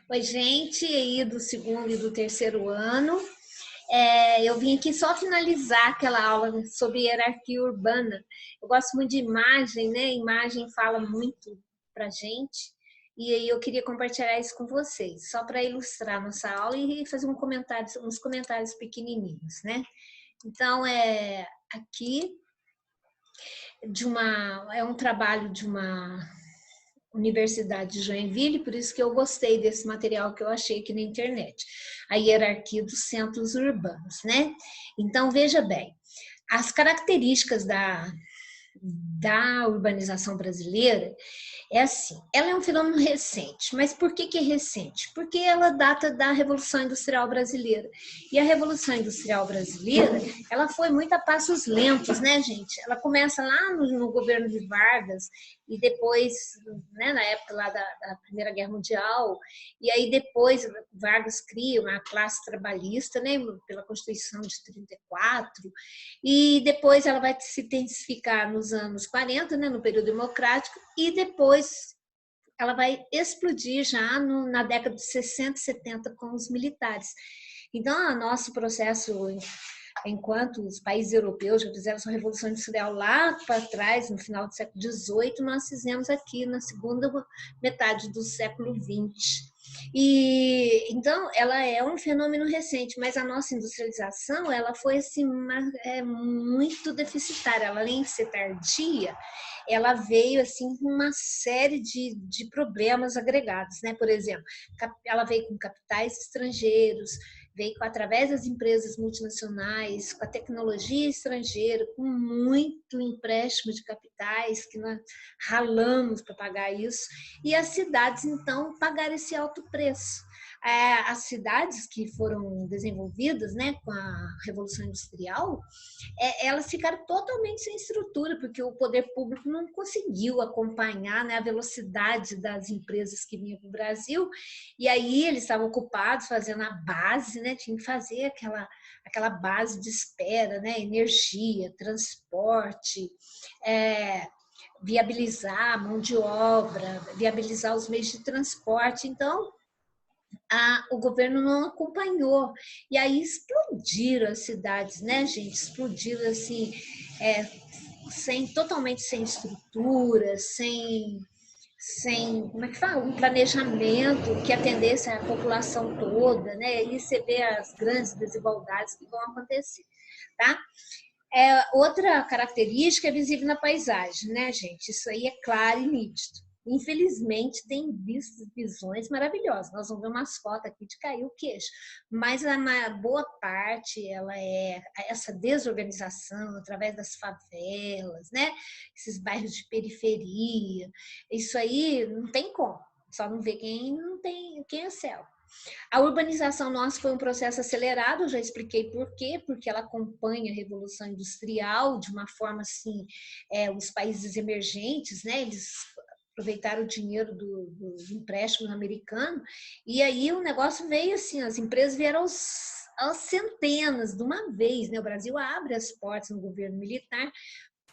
Oi, gente, aí do segundo e do terceiro ano. Eu vim aqui só finalizar aquela aula sobre hierarquia urbana. Eu gosto muito de imagem, né? Imagem fala muito para gente. E aí eu queria compartilhar isso com vocês, só para ilustrar nossa aula e fazer uns comentários pequenininhos, né? Então, aqui é um trabalho de uma Universidade de Joinville, por isso que eu gostei desse material que eu achei aqui na internet, a hierarquia dos centros urbanos, né? Então, veja bem, as características da urbanização brasileira é assim, ela é um fenômeno recente, mas por que é recente? Porque ela data da Revolução Industrial Brasileira. E a Revolução Industrial Brasileira, ela foi muito a passos lentos, né, gente? Ela começa lá no governo de Vargas e depois, né, na época lá da Primeira Guerra Mundial, e aí depois Vargas cria uma classe trabalhista, né, pela Constituição de 34, e depois ela vai se intensificar nos anos 40, né, no período democrático, e depois ela vai explodir já na década de 60 e 70 com os militares. Então, o nosso processo, enquanto os países europeus já fizeram sua revolução industrial lá para trás, no final do século XVIII, nós fizemos aqui na segunda metade do século XX. E então ela é um fenômeno recente, mas a nossa industrialização ela foi assim muito deficitária. Ela, além de ser tardia, ela veio assim com uma série de problemas agregados, né? Por exemplo, ela veio com capitais estrangeiros, veio através das empresas multinacionais, com a tecnologia estrangeira, com muito empréstimo de capitais, que nós ralamos para pagar isso, e as cidades, então, pagaram esse alto preço. As cidades que foram desenvolvidas, né, com a Revolução Industrial, elas ficaram totalmente sem estrutura, porque o poder público não conseguiu acompanhar, né, a velocidade das empresas que vinham para o Brasil, e aí eles estavam ocupados fazendo a base, né, tinha que fazer aquela base de espera, né, energia, transporte, viabilizar a mão de obra, viabilizar os meios de transporte. Então, o governo não acompanhou. E aí explodiram as cidades, né, gente? Explodiram assim, totalmente sem estrutura, sem, como é que fala? Um planejamento que atendesse a população toda, né? E você vê as grandes desigualdades que vão acontecer, tá? Outra característica é visível na paisagem, né, gente? Isso aí é claro e nítido. Infelizmente, tem visões maravilhosas. Nós vamos ver umas fotos aqui de cair o queixo. Mas a boa parte, ela é essa desorganização através das favelas, né? Esses bairros de periferia. Isso aí não tem como. Só não vê quem é céu. A urbanização nossa foi um processo acelerado, eu já expliquei por quê, porque ela acompanha a Revolução Industrial de uma forma assim, os países emergentes, né, eles aproveitaram o dinheiro do empréstimo americano, e aí o negócio veio assim, as empresas vieram aos centenas de uma vez, né? O Brasil abre as portas no governo militar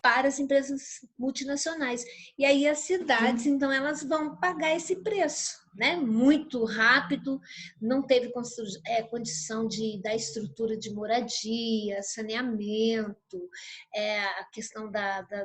para as empresas multinacionais. E aí as cidades, então, elas vão pagar esse preço, né? Muito rápido, não teve condição da estrutura de moradia, saneamento, a questão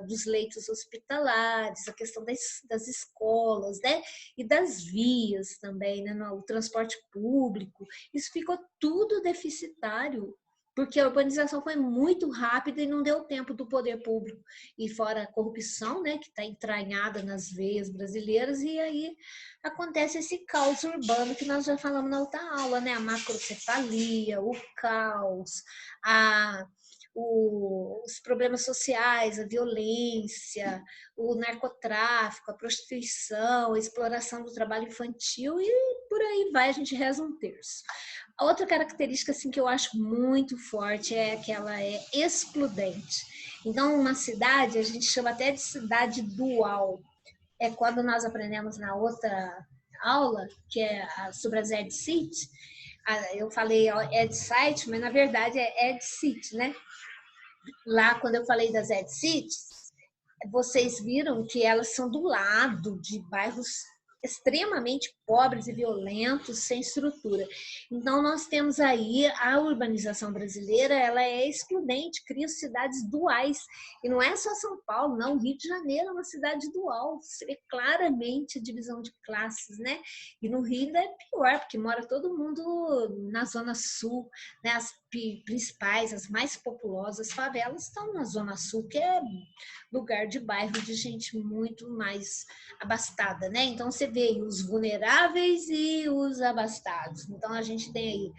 dos leitos hospitalares, a questão das escolas, né? E das vias também, né? O transporte público, isso ficou tudo deficitário porque a urbanização foi muito rápida e não deu tempo do poder público. E fora a corrupção, né, que está entranhada nas veias brasileiras, e aí acontece esse caos urbano que nós já falamos na outra aula, né? A macrocefalia, o caos, os problemas sociais, a violência, o narcotráfico, a prostituição, a exploração do trabalho infantil e por aí vai, a gente reza um terço. A outra característica assim, que eu acho muito forte é que ela é excludente. Então, uma cidade, a gente chama até de cidade dual. É quando nós aprendemos na outra aula, que é sobre as EdCity, eu falei EdSite, mas na verdade é EdCity, né? Lá, quando eu falei das EdCities, vocês viram que elas são do lado de bairros extremamente pobres e violentos, sem estrutura. Então, nós temos aí a urbanização brasileira, ela é excludente, cria cidades duais. E não é só São Paulo, não. Rio de Janeiro é uma cidade dual. Você vê claramente a divisão de classes, né? E no Rio ainda é pior, porque mora todo mundo na Zona Sul, né? As principais, as mais populosas favelas estão na Zona Sul, que é lugar de bairro de gente muito mais abastada, né? Então você vê aí os vulneráveis e os abastados. Então a gente tem aí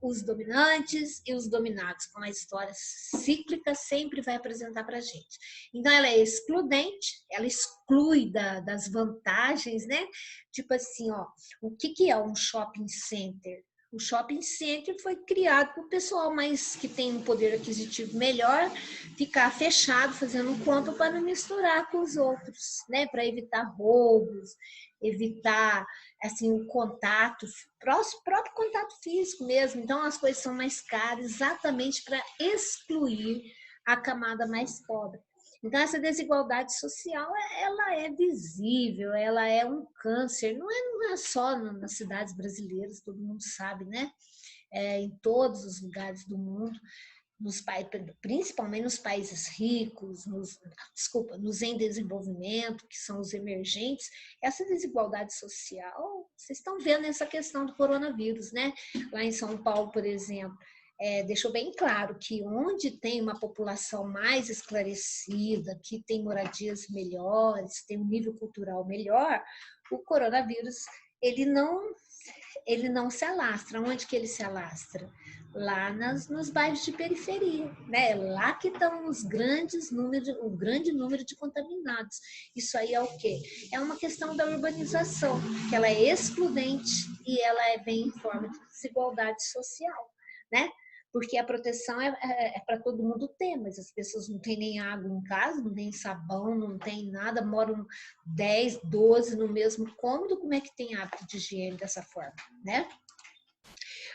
os dominantes e os dominados, como a história cíclica sempre vai apresentar para a gente. Então ela é excludente, ela exclui das vantagens, né? Tipo assim, ó, o que é um shopping center? O shopping center foi criado para o pessoal mais que tem um poder aquisitivo melhor ficar fechado, fazendo compra para não misturar com os outros, né? Para evitar roubos, evitar assim o contato, próprio contato físico mesmo. Então as coisas são mais caras exatamente para excluir a camada mais pobre. Então essa desigualdade social, ela é visível, ela é um câncer, não é só nas cidades brasileiras, todo mundo sabe, né? Em todos os lugares do mundo, principalmente nos países ricos, nos em desenvolvimento, que são os emergentes, essa desigualdade social, vocês estão vendo essa questão do coronavírus, né? Lá em São Paulo, por exemplo, deixou bem claro que onde tem uma população mais esclarecida, que tem moradias melhores, tem um nível cultural melhor, o coronavírus ele não se alastra. Onde que ele se alastra? Lá nos bairros de periferia, né? Lá que estão o grande número de contaminados. Isso aí é o quê? É uma questão da urbanização, que ela é excludente e ela vem em forma de desigualdade social, né? Porque a proteção é para todo mundo ter, mas as pessoas não têm nem água em casa, não tem sabão, não tem nada, moram 10, 12 no mesmo cômodo, como é que tem hábito de higiene dessa forma, né?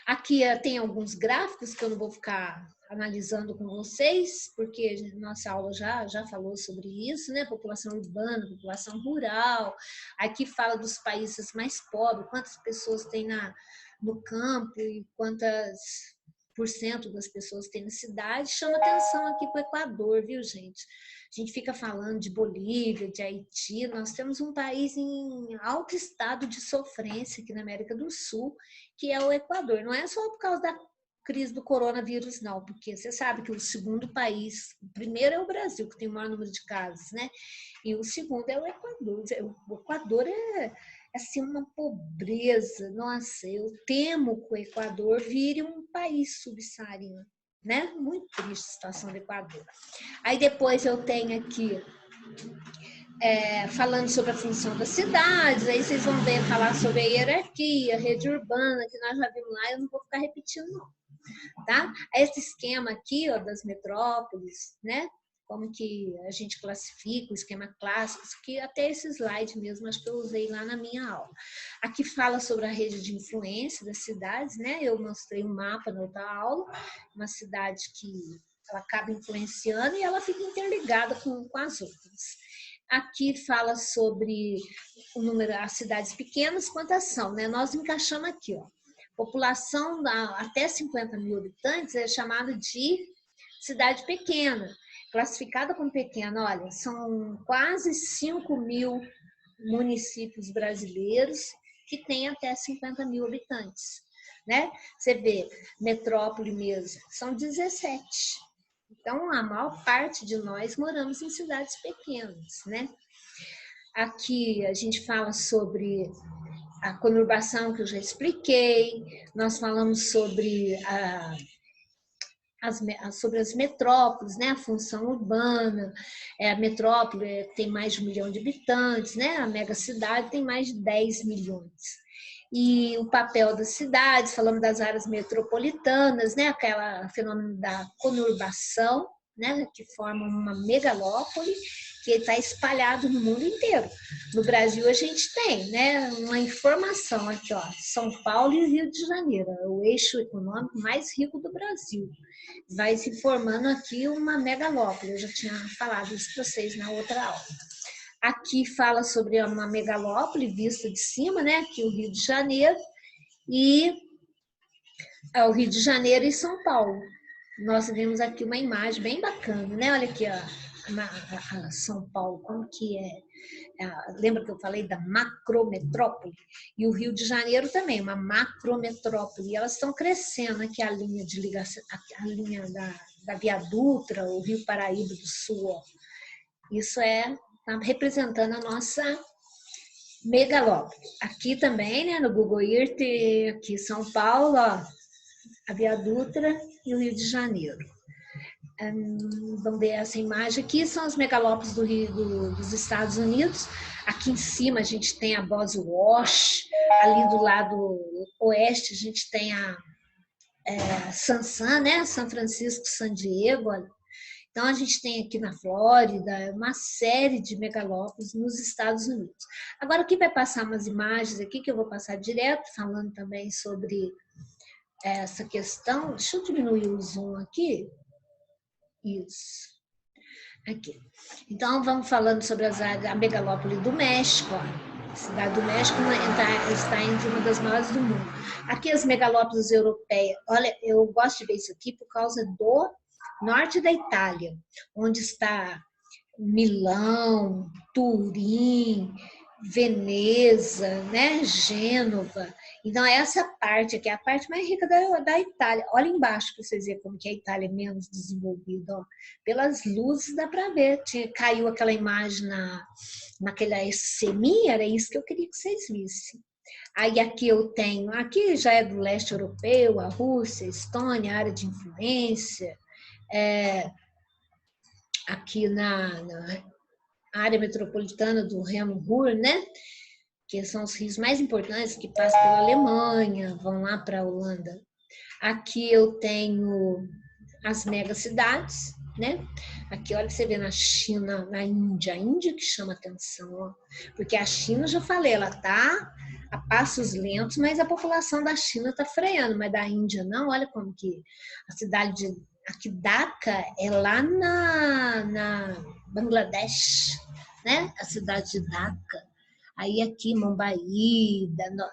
Aqui tem alguns gráficos que eu não vou ficar analisando com vocês, porque nossa aula já falou sobre isso, né? População urbana, população rural. Aqui fala dos países mais pobres, quantas pessoas tem no campo e quantas por cento das pessoas tem na cidade. Chama atenção aqui para o Equador, viu, gente? A gente fica falando de Bolívia, de Haiti, nós temos um país em alto estado de sofrência aqui na América do Sul, que é o Equador. Não é só por causa da crise do coronavírus, não, porque você sabe que o segundo país, o primeiro é o Brasil, que tem o maior número de casos, né? E o segundo é o Equador. O Equador é assim uma pobreza. Nossa, eu temo que o Equador vire um país subsaariano, né? Muito triste a situação do Equador. Aí depois eu tenho aqui falando sobre a função das cidades, aí vocês vão ver falar sobre a hierarquia, a rede urbana, que nós já vimos lá, eu não vou ficar repetindo não, tá? Esse esquema aqui, ó, das metrópoles, né? Como que a gente classifica, o esquema clássico, que até esse slide mesmo, acho que eu usei lá na minha aula. Aqui fala sobre a rede de influência das cidades, né? Eu mostrei um mapa na outra aula, uma cidade que ela acaba influenciando e ela fica interligada com as outras. Aqui fala sobre o número, as cidades pequenas, quantas são, né? Nós encaixamos aqui, ó. População até 50 mil habitantes é chamada de cidade pequena. Classificada como pequena, olha, são quase 5 mil municípios brasileiros que têm até 50 mil habitantes, né? Você vê, metrópole mesmo, são 17. Então, a maior parte de nós moramos em cidades pequenas, né? Aqui a gente fala sobre a conurbação, que eu já expliquei, nós falamos sobre as metrópoles, né? A função urbana, a metrópole tem mais de 1 milhão de habitantes, né? A megacidade tem mais de 10 milhões. E o papel das cidades, falamos das áreas metropolitanas, né? Aquela fenômeno da conurbação, né? Que forma uma megalópole que está espalhado no mundo inteiro. No Brasil a gente tem, né, uma informação aqui, ó, São Paulo e Rio de Janeiro, o eixo econômico mais rico do Brasil. Vai se formando aqui uma megalópole, eu já tinha falado isso para vocês na outra aula. Aqui fala sobre uma megalópole vista de cima, né? Aqui o Rio de Janeiro. E o Rio de Janeiro e São Paulo. Nós vemos aqui uma imagem bem bacana, né? Olha aqui, a São Paulo, como que é? Lembra que eu falei da macrometrópole? E o Rio de Janeiro também, uma macrometrópole. E elas estão crescendo aqui, a linha de ligação, a linha da Via Dutra, o Rio Paraíba do Sul. Ó. Isso está representando a nossa megalópole. Aqui também, né, no Google Earth, aqui São Paulo, ó, a Via Dutra e o Rio de Janeiro. Vamos ver essa imagem aqui, são as megalópolis dos Estados Unidos. Aqui em cima a gente tem a Boswash, ali do lado oeste a gente tem a Sansan, né? São Francisco, San Diego. Então a gente tem aqui na Flórida uma série de megalópolis nos Estados Unidos. Agora aqui vai passar umas imagens aqui que eu vou passar direto, falando também sobre essa questão. Deixa eu diminuir o zoom aqui. Isso. Aqui. Então, vamos falando sobre a megalópole do México. Ó. A cidade do México está entre uma das maiores do mundo. Aqui as megalópolis europeias. Olha, eu gosto de ver isso aqui por causa do norte da Itália, onde está Milão, Turim, Veneza, né? Gênova. Então, essa parte aqui é a parte mais rica da Itália. Olha embaixo para vocês verem como que a Itália é menos desenvolvida. Ó. Pelas luzes dá para ver. Caiu aquela imagem naquela SCMI, era isso que eu queria que vocês vissem. Aí aqui eu tenho, aqui já é do leste europeu, a Rússia, a Estônia, a área de influência. Aqui na área metropolitana do Reno-Ruhr, né? Que são os rios mais importantes que passam pela Alemanha, vão lá para a Holanda. Aqui eu tenho as megacidades, né? Aqui, olha, você vê na China, na Índia, a Índia que chama atenção, ó, porque a China, já falei, ela está a passos lentos, mas a população da China está freando, mas da Índia não, olha como que a cidade de aqui Dhaka é lá na Bangladesh, né? A cidade de Dhaka. Aí aqui Mumbai,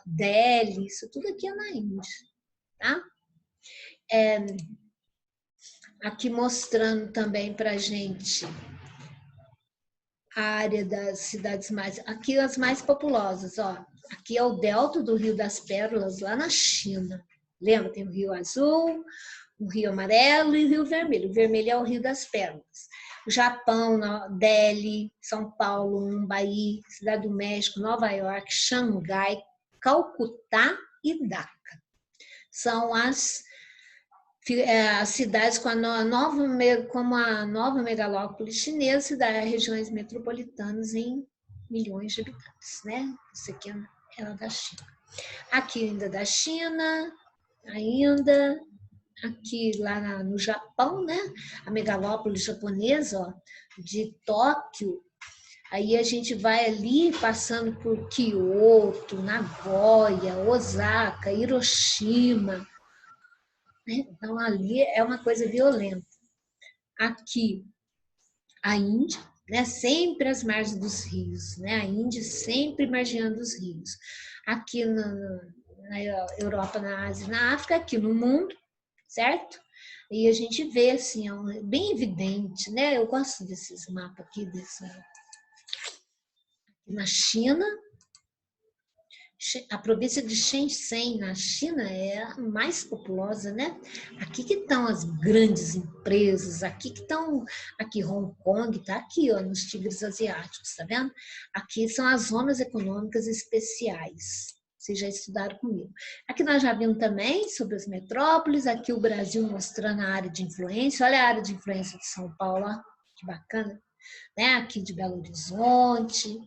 Delhi, isso tudo aqui é na Índia, tá? Aqui mostrando também para a gente a área das cidades mais... Aqui as mais populosas, ó. Aqui é o delta do Rio das Pérolas, lá na China. Lembra? Tem o Rio Azul, o Rio Amarelo e o Rio Vermelho. O vermelho é o Rio das Pérolas. O Japão, Delhi, São Paulo, Mumbai, Cidade do México, Nova York, Xangai, Calcutá e Dhaka. São as cidades com a nova megalópole chinesa das regiões metropolitanas em milhões de habitantes, né? Isso aqui é da China. Aqui ainda da China, ainda aqui lá no Japão, né? A megalópole japonesa, ó, de Tóquio. Aí a gente vai ali passando por Kyoto, Nagoya, Osaka, Hiroshima. Então, ali é uma coisa violenta. Aqui, a Índia, né? Sempre às margens dos rios, né? A Índia sempre margeando os rios. Aqui na Europa, na Ásia, na África, aqui no mundo, certo? E a gente vê, assim, é bem evidente, né? Eu gosto desses mapas aqui, na China. A província de Shenzhen, na China, é a mais populosa, né? Aqui que estão as grandes empresas, aqui que estão, aqui Hong Kong, está aqui, ó, nos tigres asiáticos, tá vendo? Aqui são as zonas econômicas especiais. Vocês já estudaram comigo. Aqui nós já vimos também sobre as metrópoles, aqui o Brasil mostrando a área de influência. Olha a área de influência de São Paulo, ó, que bacana. Né? Aqui de Belo Horizonte,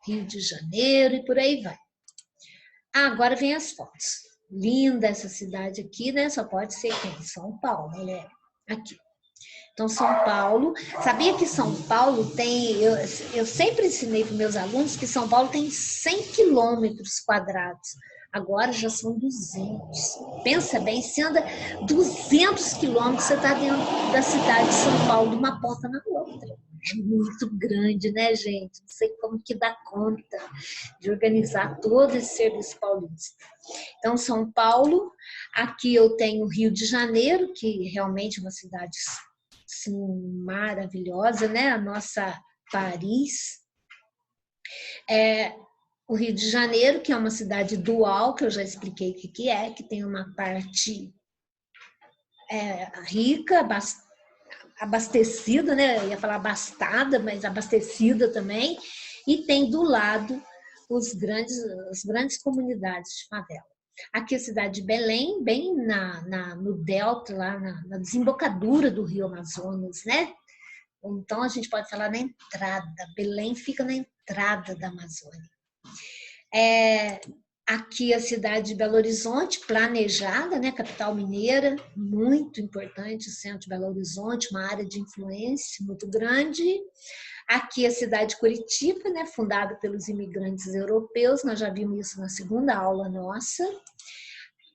Rio de Janeiro e por aí vai. Agora vem as fotos. Linda essa cidade aqui, né? Só pode ser quem? São Paulo, galera. Aqui. Então, São Paulo... Sabia que São Paulo tem... Eu sempre ensinei para meus alunos que São Paulo tem 100 quilômetros quadrados. Agora já são 200. Pensa bem, se anda 200 quilômetros, você está dentro da cidade de São Paulo, de uma ponta na outra. É muito grande, né, gente? Não sei como que dá conta de organizar todo esse serviço paulista. Então, São Paulo, aqui eu tenho o Rio de Janeiro, que realmente é uma cidade assim, maravilhosa, né? A nossa Paris. O Rio de Janeiro, que é uma cidade dual, que eu já expliquei o que é, que tem uma parte rica, abastecida, né? Eu ia falar abastada, mas abastecida também, e tem do lado as grandes comunidades de favela. Aqui a cidade de Belém, bem no delta, lá na desembocadura do Rio Amazonas, né? Então a gente pode falar na entrada, Belém fica na entrada da Amazônia. Aqui a cidade de Belo Horizonte, planejada, né, capital mineira, muito importante, o centro de Belo Horizonte, uma área de influência muito grande. Aqui a cidade de Curitiba, né, fundada pelos imigrantes europeus, nós já vimos isso na segunda aula nossa.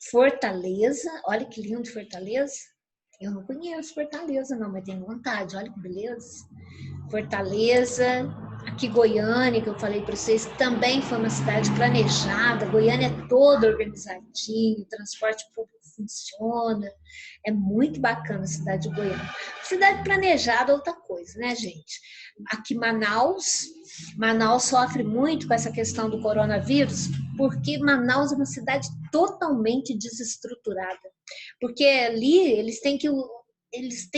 Fortaleza, olha que lindo Fortaleza. Eu não conheço Fortaleza não, mas tenho vontade, olha que beleza. Fortaleza, aqui Goiânia, que eu falei para vocês, também foi uma cidade planejada. Goiânia é toda organizadinha, o transporte público funciona, é muito bacana a cidade de Goiânia. Cidade planejada é outra coisa, né, gente? Aqui Manaus sofre muito com essa questão do coronavírus, porque Manaus é uma cidade totalmente desestruturada. Porque ali eles têm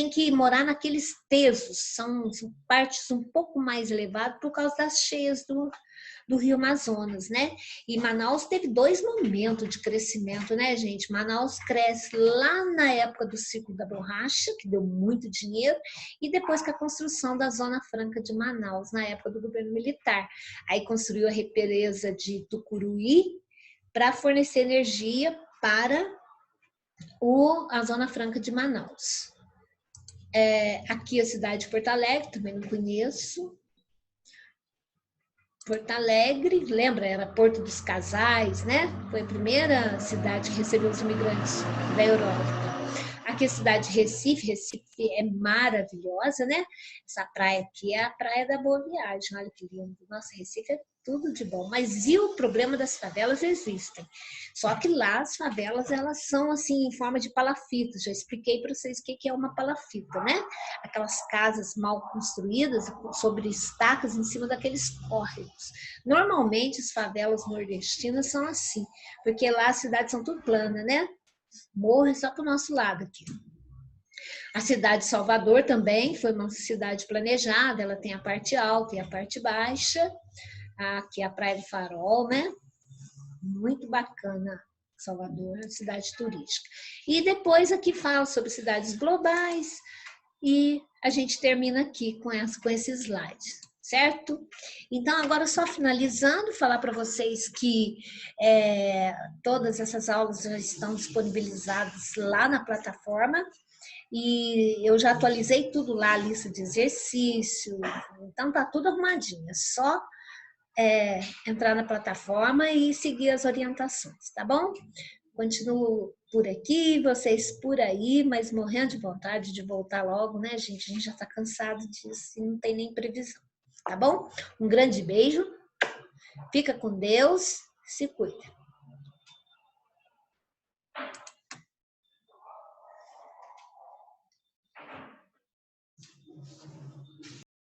que morar naqueles tesos, são partes um pouco mais elevadas por causa das cheias do Rio Amazonas, né? E Manaus teve 2 momentos de crescimento, né, gente? Manaus cresce lá na época do ciclo da borracha, que deu muito dinheiro, e depois com a construção da Zona Franca de Manaus, na época do governo militar. Aí construiu a represa de Tucuruí para fornecer energia para a Zona Franca de Manaus. Aqui a cidade de Porto Alegre, também não conheço. Porto Alegre, lembra? Era Porto dos Casais, né? Foi a primeira cidade que recebeu os imigrantes da Europa. Aqui a cidade de Recife, Recife é maravilhosa, né? Essa praia aqui é a praia da Boa Viagem, olha que lindo. Nossa, Recife é tudo de bom. Mas e o problema das favelas existem? Só que lá as favelas, elas são assim em forma de palafita. Já expliquei para vocês o que é uma palafita, né? Aquelas casas mal construídas sobre estacas em cima daqueles córregos. Normalmente as favelas nordestinas são assim, porque lá as cidades são tudo planas, né? Morro é só para o nosso lado aqui. A cidade de Salvador também foi uma cidade planejada, ela tem a parte alta e a parte baixa. Aqui é a Praia do Farol, né? Muito bacana Salvador, cidade turística. E depois aqui fala sobre cidades globais e a gente termina aqui com esse slide, certo? Então, agora só finalizando, falar para vocês que todas essas aulas já estão disponibilizadas lá na plataforma e eu já atualizei tudo lá, a lista de exercício, então tá tudo arrumadinho, é só entrar na plataforma e seguir as orientações, tá bom? Continuo por aqui, vocês por aí, mas morrendo de vontade de voltar logo, né, gente? A gente já tá cansado disso e não tem nem previsão, tá bom? Um grande beijo, fica com Deus, se cuida.